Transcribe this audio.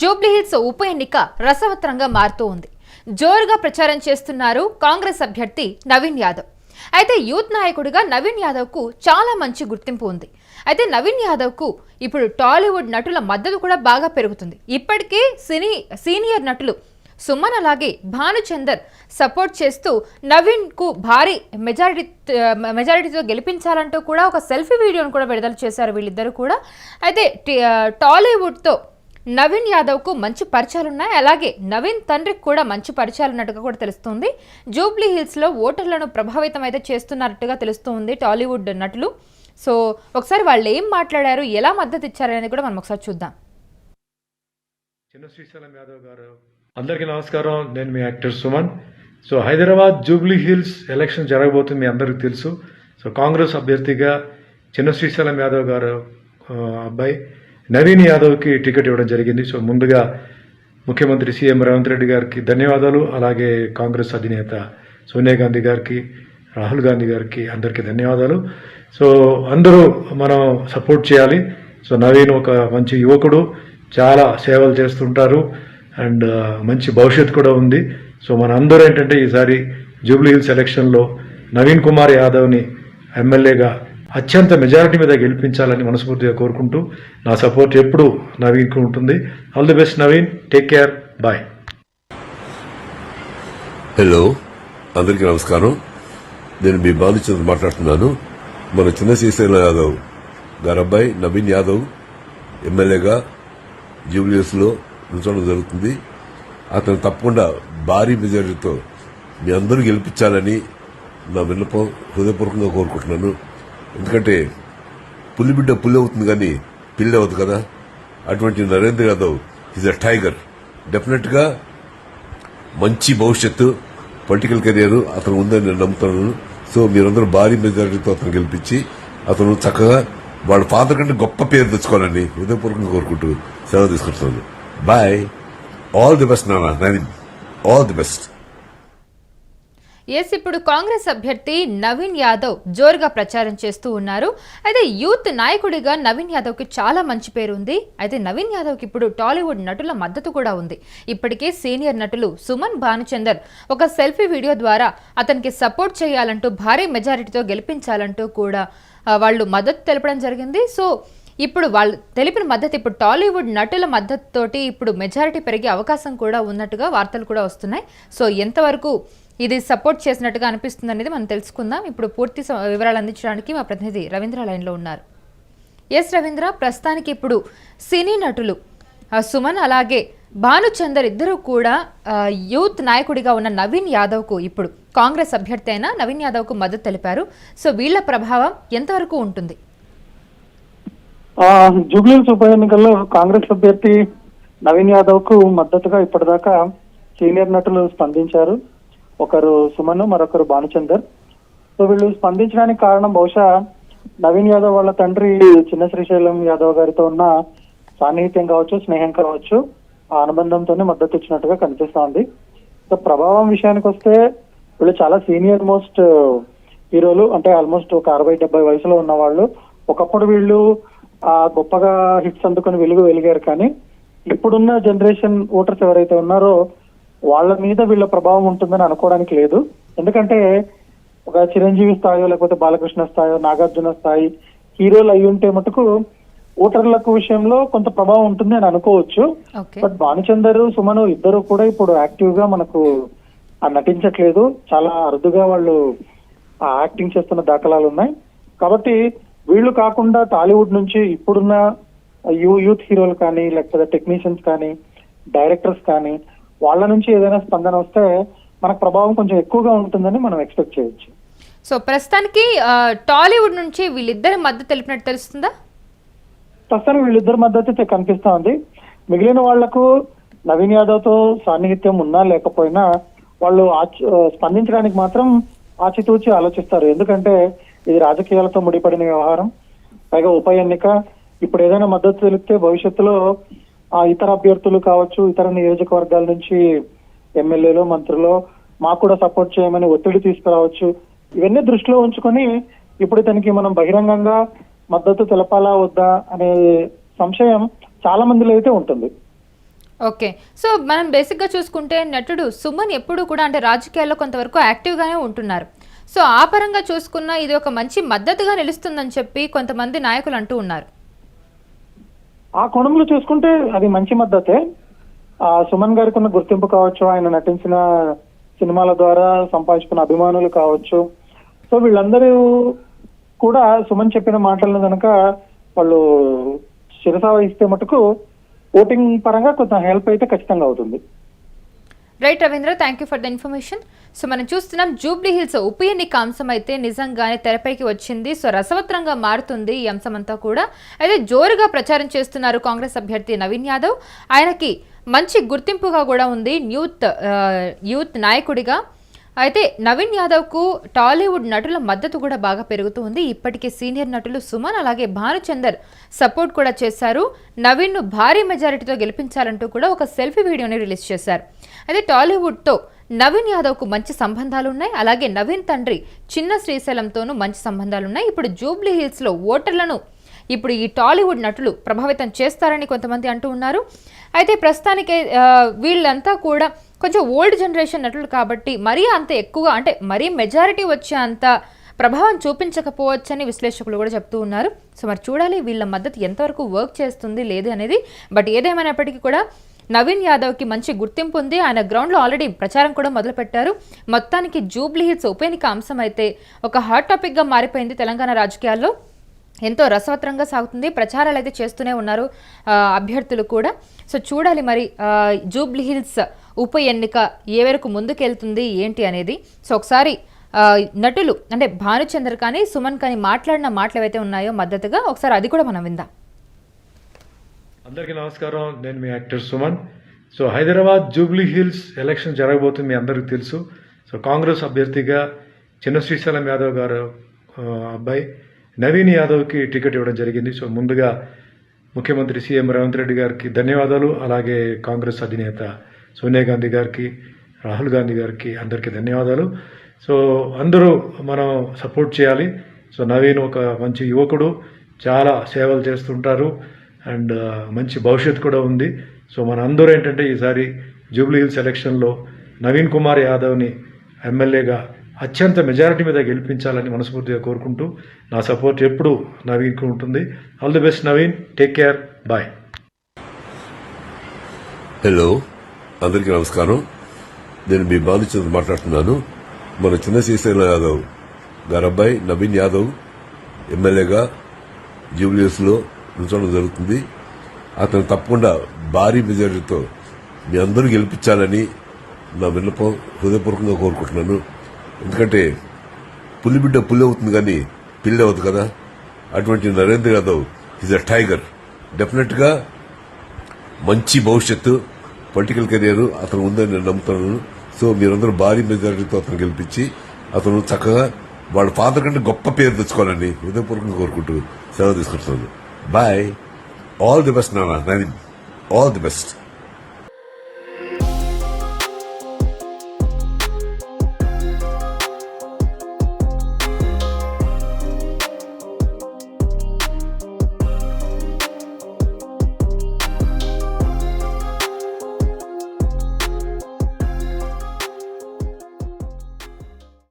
జూబ్లీహిల్స్ ఉప ఎన్నిక రసవత్తరంగా మారుతూ ఉంది. జోరుగా ప్రచారం చేస్తున్నారు కాంగ్రెస్ అభ్యర్థి నవీన్ యాదవ్. అయితే యూత్ నాయకుడిగా నవీన్ యాదవ్ కు చాలా మంచి గుర్తింపు ఉంది. అయితే నవీన్ యాదవ్ కు ఇప్పుడు టాలీవుడ్ నటుల మద్దతు కూడా బాగా పెరుగుతుంది. ఇప్పటికే సీనియర్ నటులు సుమన్ అలాగే భానుచందర్ సపోర్ట్ చేస్తూ నవీన్ కు భారీ మెజారిటీతో గెలిపించాలంటూ కూడా ఒక సెల్ఫీ వీడియోను కూడా విడుదల చేశారు వీళ్ళిద్దరూ కూడా. అయితే టాలీవుడ్తో నవీన్ యాదవ్కు మంచి పరిచయాలు ఉన్నాయి. అలాగే నవీన్ తండ్రికి కూడా మంచి పరిచయాలు ఉన్నట్టుగా కూడా తెలుస్తుంది. జూబ్లీ హిల్స్లో ఓటర్లను ప్రభావితం అయితే చేస్తున్నట్టుగా తెలుస్తుంది టాలీవుడ్ నటులు. సో ఒకసారి వాళ్ళు ఏం మాట్లాడారు, ఎలా మద్దతు ఇచ్చారనేది కూడా మనం ఒకసారి చూద్దాం. చిన్న శ్రీశైలం యాదవ్ గారు, అందరికీ నమస్కారం. నేను మీ actor Suman. So Hyderabad Jubilee Hills election జరగబోతుంది, మీ అందరికీ తెలుసు. సో కాంగ్రెస్ అభ్యర్థిగా చిన్న శ్రీశైలం యాదవ్ గారు అబ్బాయి నవీన్ యాదవ్కి టికెట్ ఇవ్వడం జరిగింది. సో ముందుగా ముఖ్యమంత్రి సీఎం రేవంత్ రెడ్డి గారికి ధన్యవాదాలు. అలాగే కాంగ్రెస్ అధినేత సోనియా గాంధీ గారికి, రాహుల్ గాంధీ గారికి అందరికీ ధన్యవాదాలు. సో అందరూ మనం సపోర్ట్ చేయాలి. సో నవీన్ ఒక మంచి యువకుడు, చాలా సేవలు చేస్తుంటారు అండ్ మంచి భవిష్యత్తు కూడా ఉంది. సో మన అందరూ ఏంటంటే ఈసారి జూబ్లీ హిల్స్ ఎలక్షన్లో నవీన్ కుమార్ యాదవ్ని ఎమ్మెల్యేగా అత్యంత మెజారిటీ మీద గెలిపించాలని మనస్ఫూర్తిగా కోరుకుంటూ నా సపోర్ట్ ఎప్పుడు నవీన్కు ఉంటుంది. All the best Naveen, take care, bye. Hello, అందరికీ నమస్కారం. నేను మీ భానుచంద్ర మాట్లాడుతున్నాను. మన చిన్న శ్రీశైలం యాదవ్ గారి అబ్బాయి నవీన్ యాదవ్ ఎమ్మెల్యేగా జూబ్లీహిల్స్ లో నిల్చోవడం జరుగుతుంది. అతను తప్పకుండా భారీ మెజారిటీతో మీ అందరూ గెలిపించాలని నా విన్నపం హృదయపూర్వకంగా కోరుకుంటున్నాను. ఎందుకంటే పులిబిడ్డ పులి అవుతుంది కానీ పిల్లి అవుతుంది కదా. అటువంటి Narendra Yadav is a tiger. Definite గా మంచి భవిష్యత్తు, పొలిటికల్ కెరియర్ అతను ఉందని నేను నమ్ముతున్నాను. సో మీరందరూ భారీ మెజారిటీతో అతను గెలిపించి అతను చక్కగా వాళ్ళ ఫాదర్ కంటే గొప్ప పేరు తెచ్చుకోవాలని హృదయపూర్వకంగా కోరుకుంటూ సెలవు తీసుకుంటున్నాను. బాయ్. ఆల్ ది బెస్ట్ నాన్న నవీన్, ఆల్ ది బెస్ట్. ఇప్పుడు కాంగ్రెస్ అభ్యర్థి నవీన్ యాదవ్ జోరుగా ప్రచారం చేస్తూ ఉన్నారు. అయితే యూత్ నాయకుడిగా నవీన్ యాదవ్కి చాలా మంచి పేరు ఉంది. అయితే నవీన్ యాదవ్కి ఇప్పుడు టాలీవుడ్ నటుల మద్దతు కూడా ఉంది. ఇప్పటికే సీనియర్ నటులు సుమన్, భానుచందర్ ఒక సెల్ఫీ వీడియో ద్వారా అతనికి సపోర్ట్ చేయాలంటూ, భారీ మెజారిటీతో గెలిపించాలంటూ కూడా వాళ్ళు మద్దతు తెలపడం జరిగింది. సో ఇప్పుడు వాళ్ళు తెలిపిన మద్దతు ఇప్పుడు టాలీవుడ్ నటుల మద్దతుతోటి ఇప్పుడు మెజారిటీ పెరిగే అవకాశం కూడా ఉన్నట్టుగా వార్తలు కూడా వస్తున్నాయి. సో ఎంతవరకు ఇది సపోర్ట్ చేసినట్టుగా అనిపిస్తుంది అనేది మనం తెలుసుకుందాం. ఇప్పుడు పూర్తి వివరాలు అందించడానికి మా ప్రతినిధి రవీంద్ర లైన్లో ఉన్నారు. రవీంద్ర, ప్రస్తుతానికి ఇప్పుడు సినీ నటులు సుమన్ అలాగే భానుచందర్ ఇద్దరు కూడా యూత్ నాయకుడిగా ఉన్న నవీన్ యాదవ్కు, ఇప్పుడు కాంగ్రెస్ అభ్యర్థి అయిన నవీన్ యాదవ్కు మద్దతు తెలిపారు. సో వీళ్ళ ప్రభావం ఎంతవరకు ఉంటుంది? జూబ్లీహిల్స్ ఉప ఎన్నికల్లో కాంగ్రెస్ అభ్యర్థి నవీన్ యాదవ్ కు మద్దతుగా ఇప్పటిదాకా సీనియర్ నటులు స్పందించారు. ఒకరు సుమన్, మరొకరు భానుచందర్. సో వీళ్ళు స్పందించడానికి కారణం బహుశా నవీన్ యాదవ్ వాళ్ళ తండ్రి చిన్న శ్రీశైలం యాదవ్ గారితో ఉన్న సాన్నిహిత్యం కావచ్చు, స్నేహం కావచ్చు, ఆ అనుబంధంతోనే మద్దతు ఇచ్చినట్టుగా కనిపిస్తోంది. సో ప్రభావం విషయానికి వస్తే వీళ్ళు చాలా సీనియర్ మోస్ట్ హీరోలు, అంటే ఆల్మోస్ట్ ఒక 60-70 వయసులో ఉన్న వాళ్ళు. ఒకప్పుడు వీళ్ళు గొప్పగా హిట్స్ అందుకుని వెలిగారు. కానీ ఇప్పుడున్న జనరేషన్ ఓటర్స్ ఎవరైతే ఉన్నారో వాళ్ళ మీద వీళ్ళ ప్రభావం ఉంటుందని అనుకోవడానికి లేదు. ఎందుకంటే ఒక చిరంజీవి స్థాయో, లేకపోతే బాలకృష్ణ స్థాయో, నాగార్జున స్థాయి హీరోలు అయి ఉంటే మటుకు ఓటర్లకు విషయంలో కొంత ప్రభావం ఉంటుంది అని అనుకోవచ్చు. బట్ భానుచందర్, సుమను ఇద్దరు కూడా ఇప్పుడు యాక్టివ్ గా మనకు నటించట్లేదు. చాలా అరుదుగా వాళ్ళు యాక్టింగ్ చేస్తున్న దాఖలాలు ఉన్నాయి. కాబట్టి వీళ్ళు కాకుండా టాలీవుడ్ నుంచి ఇప్పుడున్న యూత్ హీరోలు కానీ, లేకపోతే టెక్నీషియన్స్ కానీ, డైరెక్టర్స్ కానీ, వాళ్ళ నుంచి ఏదైనా స్పందన వస్తే మనకు ప్రభావం కొంచెం ఎక్కువగా ఉంటుందని మనం ఎక్స్పెక్ట్ చేయొచ్చు. సో ప్రస్తుతానికి టాలీవుడ్ నుంచి వీళ్ళిద్దరి మద్దతు తెలిపినట్టు తెలుస్తుందా? ప్రస్తుతానికి వీళ్ళిద్దరి మద్దతు కనిపిస్తా ఉంది. మిగిలిన వాళ్లకు నవీన్ యాదవ్ తో సాన్నిహిత్యం ఉన్నా లేకపోయినా వాళ్ళు స్పందించడానికి మాత్రం ఆచితూచి ఆలోచిస్తారు. ఎందుకంటే ఇది రాజకీయాలతో ముడిపడిన వ్యవహారం, పైగా ఉప ఎన్నిక. ఇప్పుడు ఏదైనా మద్దతు తెలిపితే భవిష్యత్తులో ఇతర అభ్యర్థులు కావచ్చు, ఇతర నియోజకవర్గాల నుంచి ఎమ్మెల్యేలు, మంత్రులు మాకు కూడా సపోర్ట్ చేయమని ఒత్తిడి తీసుకురావచ్చు. ఇవన్నీ దృష్టిలో ఉంచుకొని ఇప్పుడు ఇతనికి మనం బహిరంగంగా మద్దతు తెలపాలా వద్దా అనే సంశయం చాలా మందిలో అయితే ఉంటుంది. ఓకే. సో మనం బేసిక్గా చూసుకుంటే నటుడు సుమన్ ఎప్పుడు కూడా అంటే రాజకీయాల్లో కొంతవరకు యాక్టివ్గానే ఉంటున్నారు. సో ఆ పరంగా చూసుకున్న ఇది ఒక మంచి మద్దతుగా నిలుస్తుందని చెప్పి కొంతమంది నాయకులు అంటూ ఉన్నారు. ఆ కోణంలో చూసుకుంటే అది మంచి మద్దతే. సుమన్ గారికి ఉన్న గుర్తింపు కావచ్చు, ఆయన నటించిన సినిమాల ద్వారా సంపాదించుకున్న అభిమానులు కావచ్చు, సో వీళ్ళందరూ కూడా సుమన్ చెప్పిన మాటలను కనుక వాళ్ళు శిరసా వహిస్తే మటుకు ఓటింగ్ పరంగా కొంత హెల్ప్ అయితే ఖచ్చితంగా అవుతుంది. Right Ravindra, thank you for the information. So మనం చూస్తున్నాం జూబ్లీ హిల్స్ ఉప ఎన్నిక అంశం అయితే నిజంగానే తెరపైకి వచ్చింది. సో రసవత్రంగా మారుతుంది ఈ అంశం అంతా కూడా. అయితే జోరుగా ప్రచారం చేస్తున్నారు కాంగ్రెస్ అభ్యర్థి నవీన్ యాదవ్. ఆయనకి మంచి గుర్తింపుగా కూడా ఉంది యూత్ నాయకుడిగా. అయితే నవీన్ యాదవ్కు టాలీవుడ్ నటుల మద్దతు కూడా బాగా పెరుగుతూ ఉంది. ఇప్పటికే సీనియర్ నటులు సుమన్ అలాగే భానుచందర్ సపోర్ట్ కూడా చేశారు. నవీన్ను భారీ మెజారిటీతో గెలిపించాలంటూ కూడా ఒక సెల్ఫీ వీడియోని రిలీజ్ చేశారు. అయితే టాలీవుడ్తో నవీన్ యాదవ్కు మంచి సంబంధాలు ఉన్నాయి. అలాగే నవీన్ తండ్రి చిన్న శ్రీశైలంతోనూ మంచి సంబంధాలు ఉన్నాయి. ఇప్పుడు జూబ్లీ హిల్స్లో ఓటర్లను ఇప్పుడు ఈ టాలీవుడ్ నటులు ప్రభావితం చేస్తారని కొంతమంది అంటూ ఉన్నారు. అయితే ప్రస్తుతానికి వీళ్ళంతా కూడా కొంచెం ఓల్డ్ జనరేషన్ నటులు కాబట్టి మరీ అంత ఎక్కువగా అంటే మరీ మెజారిటీ వచ్చే అంత ప్రభావం చూపించకపోవచ్చని విశ్లేషకులు కూడా చెప్తూ ఉన్నారు. సో మరి చూడాలి వీళ్ళ మద్దతు ఎంతవరకు వర్క్ చేస్తుంది లేదు అనేది. బట్ ఏదేమైనప్పటికీ కూడా నవీన్ యాదవ్కి మంచి గుర్తింపు ఉంది. ఆయన గ్రౌండ్లో ఆల్రెడీ ప్రచారం కూడా మొదలుపెట్టారు. మొత్తానికి జూబ్లీ హిల్స్ ఉప ఎన్నిక అంశం అయితే ఒక హాట్ టాపిక్గా మారిపోయింది తెలంగాణ రాజకీయాల్లో. ఎంతో రసవత్రంగా సాగుతుంది. ప్రచారాలు అయితే చేస్తూనే ఉన్నారు అభ్యర్థులు కూడా. సో చూడాలి మరి జూబ్లీ హిల్స్ ఉప ఎన్నిక ఏ వరకు ముందుకెళ్తుంది ఏంటి అనేది. సో ఒకసారి నటులు అంటే భానుచందర్ కానీ సుమన్ కానీ మాట్లాడిన మాటలు ఏవైతే ఉన్నాయో మద్దతుగా ఒకసారి అది కూడా మనం విందాం. అందరికీ నమస్కారం, నేను మీ actor Suman. So Hyderabad Jubilee Hills election జరగబోతుంది మీ అందరికీ తెలుసు. సో కాంగ్రెస్ అభ్యర్థిగా చిన్న శ్రీశైలం యాదవ్ గారు అబ్బాయి నవీన్ యాదవ్కి టికెట్ ఇవ్వడం జరిగింది. సో ముందుగా ముఖ్యమంత్రి సీఎం రేవంత్ రెడ్డి గారికి ధన్యవాదాలు. అలాగే కాంగ్రెస్ అధినేత సోనియా గాంధీ గారికి, రాహుల్ గాంధీ గారికి అందరికీ ధన్యవాదాలు. సో అందరూ మనం సపోర్ట్ చేయాలి. సో నవీన్ ఒక మంచి యువకుడు, చాలా సేవలు చేస్తుంటారు అండ్ మంచి భవిష్యత్తు కూడా ఉంది. సో మన అందరూ ఏంటంటే ఈసారి జూబ్లీ హిల్స్ ఎలక్షన్లో నవీన్ కుమార్ యాదవ్ని ఎమ్మెల్యేగా అత్యంత మెజారిటీ మీద గెలిపించాలని మనస్ఫూర్తిగా కోరుకుంటూ నా సపోర్ట్ ఎప్పుడు నవీన్కు ఉంటుంది. All the best Naveen, take care, bye. Hello, అందరికీ నమస్కారం. నేను మీ బాలుచంద్ర మాట్లాడుతున్నాను. మన చిన్న శ్రీశైలం యాదవ్ గారి అబ్బాయి నవీన్ యాదవ్ ఎమ్మెల్యేగా జూబ్లీహిల్స్ లో నిల్చోవడం జరుగుతుంది. అతను తప్పకుండా భారీ మెజారిటీతో మీ అందరూ గెలిపించాలని నా విన్నపం హృదయపూర్వకంగా కోరుకుంటున్నాను. ఎందుకంటే పులిబిడ్డ పులి అవుతుంది కానీ పిల్లి అవుతుంది కదా. అటువంటి Narendra Yadav is a tiger. Definite గా మంచి భవిష్యత్తు, పొలిటికల్ కెరియర్ అతను ఉందని నేను నమ్ముతున్నాను. సో మీరందరూ భారీ మెజారిటీతో అతను గెలిపించి అతను చక్కగా వాళ్ళ ఫాదర్ కంటే గొప్ప పేరు తెచ్చుకోవాలని హృదయపూర్వకంగా కోరుకుంటూ సెలవు తీసుకుంటున్నాను. బాయ్. ఆల్ ది బెస్ట్ నాన్న నవీన్, ఆల్ ది బెస్ట్.